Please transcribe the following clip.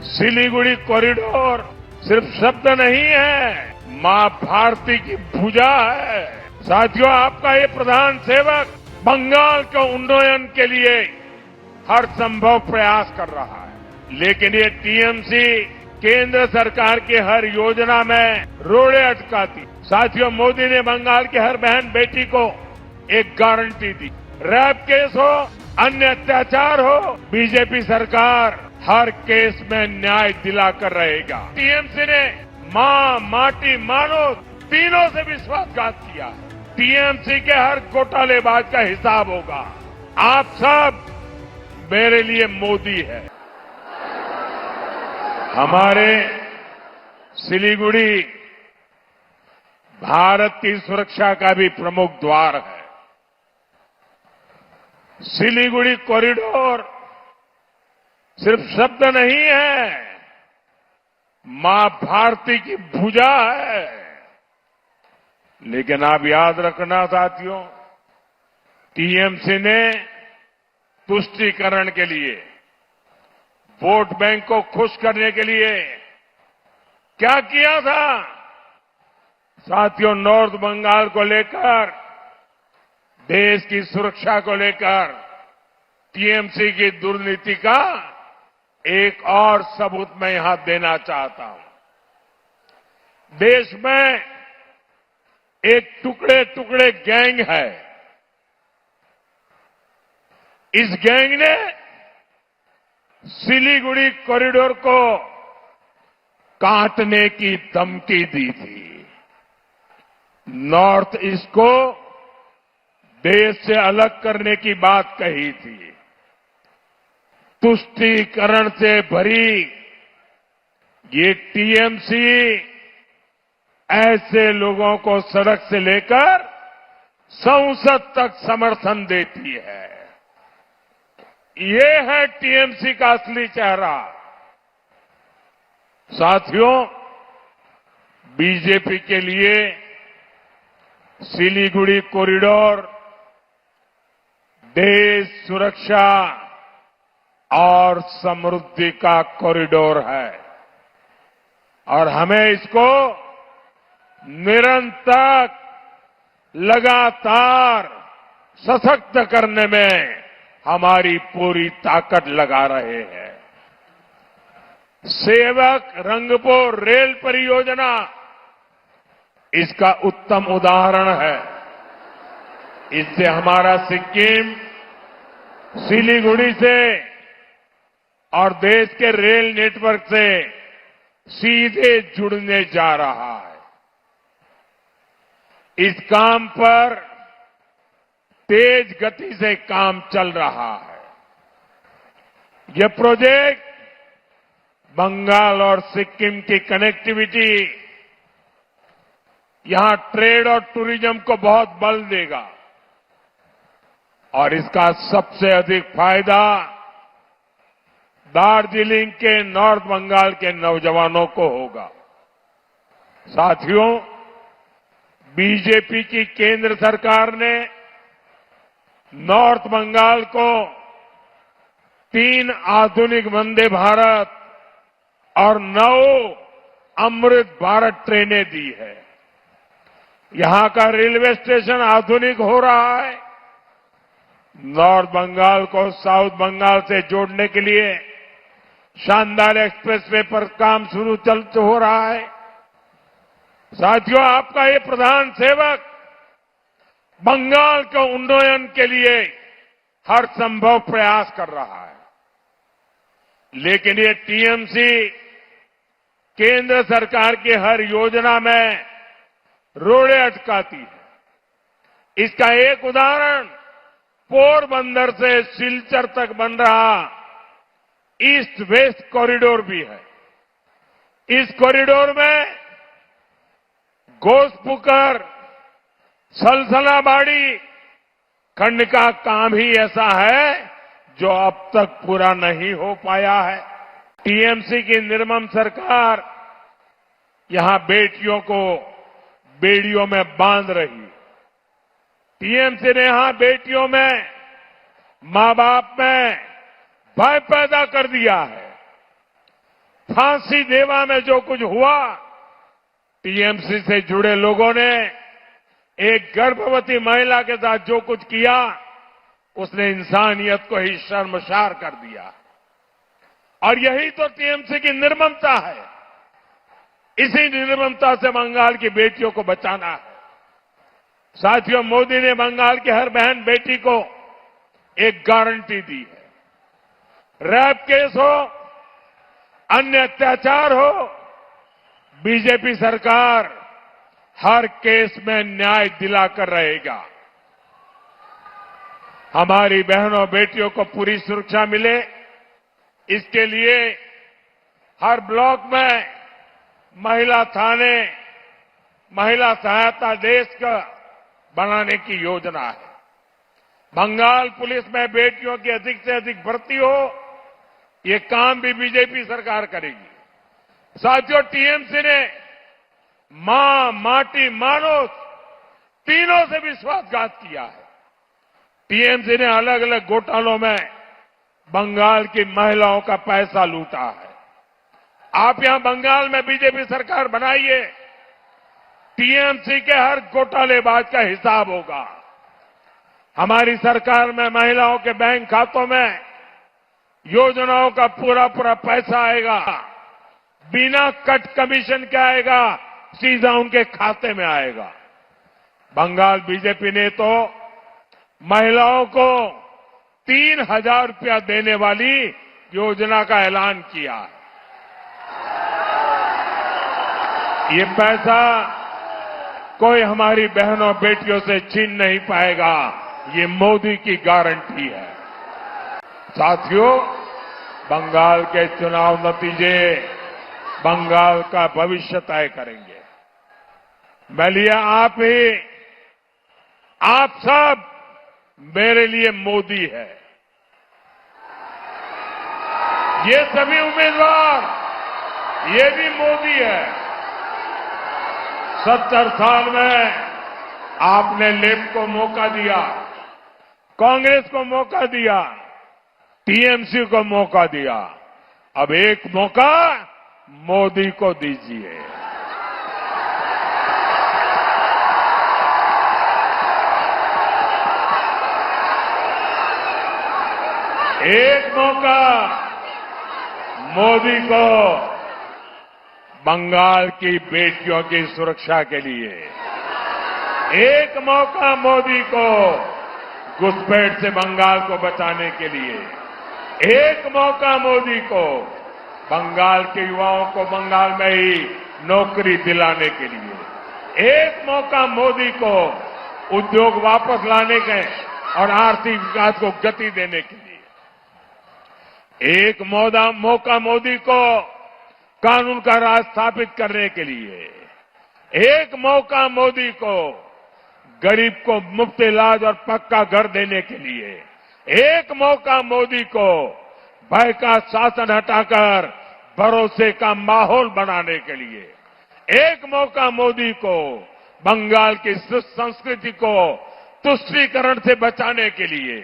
Siliguri corridor सिर्फ शब्द नहीं है, मां भारती की भुजा है। साथियों, आपका ये प्रधान सेवक बंगाल के उन्नयन के लिए हर संभव प्रयास कर रहा है, लेकिन ये टीएमसी केंद्र सरकार की हर योजना में रोड़े अटकाती। साथियों, मोदी ने बंगाल की हर बहन बेटी को एक गारंटी दी। रेप केस हो, अन्य अत्याचार हो, बीजेपी सरकार हर केस में न्याय दिलाकर रहेगा। टीएमसी ने मां, माटी, मानो तीनों से विश्वासघात किया है। टीएमसी के हर घोटालेबाज का हिसाब होगा। आप सब मेरे लिए मोदी है। हमारे सिलीगुड़ी भारत की सुरक्षा का भी प्रमुख द्वार है। सिलीगुड़ी कॉरिडोर सिर्फ शब्द नहीं है, मां भारती की भुजा है। लेकिन आप याद रखना साथियों, टीएमसी ने तुष्टीकरण के लिए, वोट बैंक को खुश करने के लिए क्या किया था? साथियों, नॉर्थ बंगाल को लेकर, देश की सुरक्षा को लेकर टीएमसी की दुर्नीति का एक और सबूत मैं यहां देना चाहता हूं। देश में एक टुकड़े टुकड़े गैंग है। इस गैंग ने सिलीगुड़ी कॉरिडोर को काटने की धमकी दी थी। नॉर्थ ईस्ट को देश से अलग करने की बात कही थी। तुष्टीकरण से भरी ये टीएमसी ऐसे लोगों को सड़क से लेकर संसद तक समर्थन देती है। ये है टीएमसी का असली चेहरा। साथियों, बीजेपी के लिए सिलीगुड़ी कॉरिडोर देश सुरक्षा और समृद्धि का कॉरिडोर है और हमें इसको निरंतर लगातार सशक्त करने में हमारी पूरी ताकत लगा रहे हैं। सेवक रंगपुर रेल परियोजना इसका उत्तम उदाहरण है। इससे हमारा सिक्किम सिलीगुड़ी से और देश के रेल नेटवर्क से सीधे जुड़ने जा रहा है। इस काम पर तेज गति से काम चल रहा है। यह प्रोजेक्ट बंगाल और सिक्किम की कनेक्टिविटी, यहां ट्रेड और टूरिज्म को बहुत बल देगा और इसका सबसे अधिक फायदा दार्जिलिंग के नॉर्थ बंगाल के नौजवानों को होगा। साथियों, बीजेपी की केंद्र सरकार ने नॉर्थ बंगाल को 3 आधुनिक वंदे भारत और 9 अमृत भारत ट्रेनें दी है। यहां का रेलवे स्टेशन आधुनिक हो रहा है। नॉर्थ बंगाल को साउथ बंगाल से जोड़ने के लिए शानदार एक्सप्रेसवे पर काम शुरू हो रहा है। साथियों, आपका ये प्रधान सेवक बंगाल के उन्नयन के लिए हर संभव प्रयास कर रहा है, लेकिन ये टीएमसी केंद्र सरकार की हर योजना में रोड़े अटकाती है। इसका एक उदाहरण पोरबंदर से सिलचर तक बन रहा ईस्ट वेस्ट कॉरिडोर भी है। इस कॉरिडोर में घोसपुकर सलसलाबाड़ी खंड का काम ही ऐसा है जो अब तक पूरा नहीं हो पाया है। टीएमसी की निर्मम सरकार यहां बेटियों को बेड़ियों में बांध रही। टीएमसी ने यहां बेटियों में, मां बाप में भय पैदा कर दिया है। फांसी देवा में जो कुछ हुआ, टीएमसी से जुड़े लोगों ने एक गर्भवती महिला के साथ जो कुछ किया, उसने इंसानियत को ही शर्मसार कर दिया। और यही तो टीएमसी की निर्ममता है। इसी निर्ममता से बंगाल की बेटियों को बचाना है। साथियों, मोदी ने बंगाल की हर बहन बेटी को एक गारंटी दी है। रेप केस हो, अन्य अत्याचार हो, बीजेपी सरकार हर केस में न्याय दिलाकर रहेगा। हमारी बहनों बेटियों को पूरी सुरक्षा मिले, इसके लिए हर ब्लॉक में महिला थाने, महिला सहायता डेस्क बनाने की योजना है। बंगाल पुलिस में बेटियों की अधिक से अधिक भर्ती हो, ये काम भी बीजेपी सरकार करेगी। साथियों, टीएमसी ने मां, माटी, मानुष तीनों से विश्वासघात किया है। टीएमसी ने अलग अलग घोटालों में बंगाल की महिलाओं का पैसा लूटा है। आप यहां बंगाल में बीजेपी सरकार बनाइए, टीएमसी के हर घोटालेबाज का हिसाब होगा। हमारी सरकार में महिलाओं के बैंक खातों में योजनाओं का पूरा पूरा पैसा आएगा, बिना कट कमीशन के आएगा, सीधा उनके खाते में आएगा। बंगाल बीजेपी ने तो महिलाओं को 3,000 रुपया देने वाली योजना का ऐलान किया है। ये पैसा कोई हमारी बहनों बेटियों से छीन नहीं पाएगा, ये मोदी की गारंटी है। साथियों, बंगाल के चुनाव नतीजे बंगाल का भविष्य तय करेंगे। मैं लिया आप सब मेरे लिए मोदी है। ये सभी उम्मीदवार, ये भी मोदी है। 70 साल में आपने लेफ्ट को मौका दिया, कांग्रेस को मौका दिया, टीएमसी को मौका दिया। अब एक मौका मोदी को दीजिए। एक मौका मोदी को बंगाल की बेटियों की सुरक्षा के लिए, एक मौका मोदी को घुसपैठ से बंगाल को बचाने के लिए, एक मौका मोदी को बंगाल के युवाओं को बंगाल में ही नौकरी दिलाने के लिए, एक मौका मोदी को उद्योग वापस लाने के और आर्थिक विकास को गति देने के लिए, एक मौका मोदी को कानून का राज स्थापित करने के लिए, एक मौका मोदी को गरीब को मुफ्त इलाज और पक्का घर देने के लिए, एक मौका मोदी को भय का शासन हटाकर भरोसे का माहौल बनाने के लिए, एक मौका मोदी को बंगाल की संस्कृति को तुष्टीकरण से बचाने के लिए,